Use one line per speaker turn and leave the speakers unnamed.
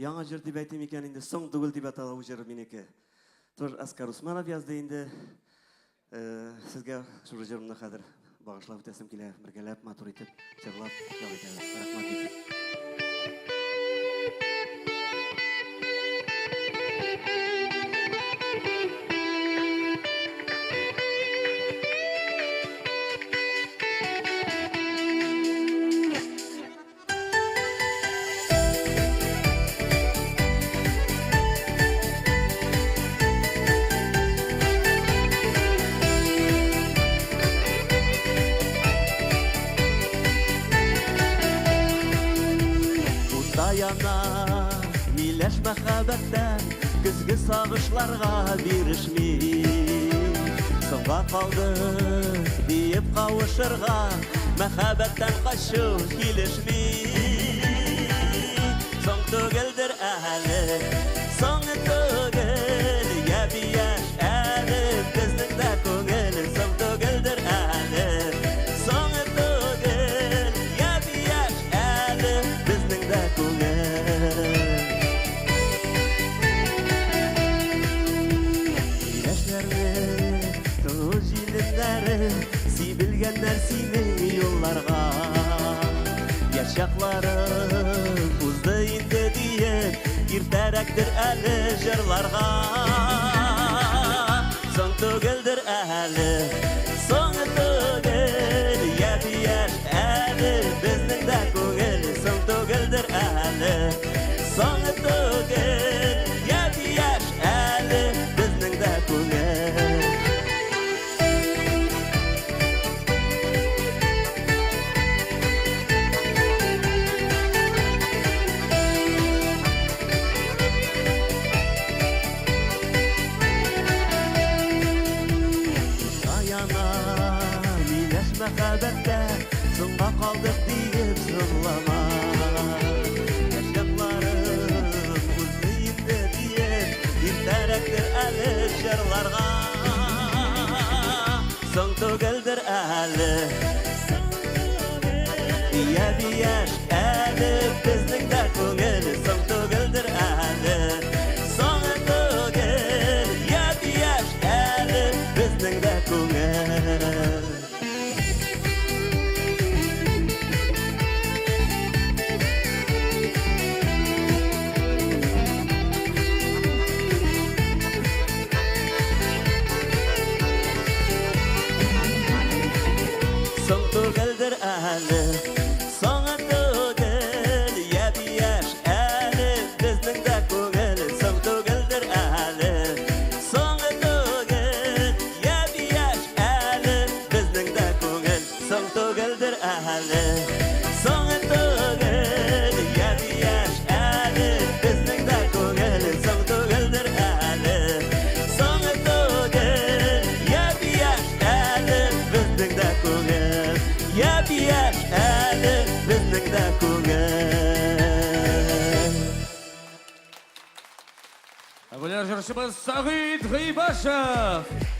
Яңа жыр дип әйтем икән инде, соң түгел дип атала бу җыр минеке. Тоже Оскар Усманов язды инде. Сезгә шул җырымны хәзер багышлап үтәсем килә, бергәләп матур итеп җырлап ял итәбез. Рәхмәт итеп. Даяна, миләш мәхәббәттән, көзге сагышларга бирешми. Соңга калды диеп кавышырга, мәхәббәттән качу килешми. Соң түгелдер әле, соң түгел, яби-яш әле, безнең дә күңел, соң түгелдер әле, соң түгел, яби-яш әле, безнең дә күңел. Яшьләрне, туу җилендәре, сибелгәннәр синең юлларга. Яшь чакларым узды инде диеп, иртәрәктер әле җырларга. Соң түгелдер әле, соң түгел, яби-яш әле, безнең дә күңел, соң түгелдер әле, соң түгел, яби-яш әле, безнең дә күңел. Мәхәббәттә соңга калдык диеп зыңлама. Яшьләрем узды инде диеп, иртәрәктер әле җырларга. Соң түгелдер әле, яби-яш әле, безнең дә күңел, соң түгелдер әле, соң түгел, яби-яш әле, безнең дә күңел. Соң түгелдер әле, соң түгел, яби-яш әле, безнең дә күңел, соң түгелдер әле, соң түгел, яби-яш әле, безнең дә күңел, соң түгелдер әле, соң түгел, яби-яш әле, безнең дә күңел, соң түгелдер әле, соң түгел, яби-яш әле, безнең дә күңел. Яби-яш әле, безнең дә күңел.
Әбүләр җырчыбыз Сагыйд Гыйбашев.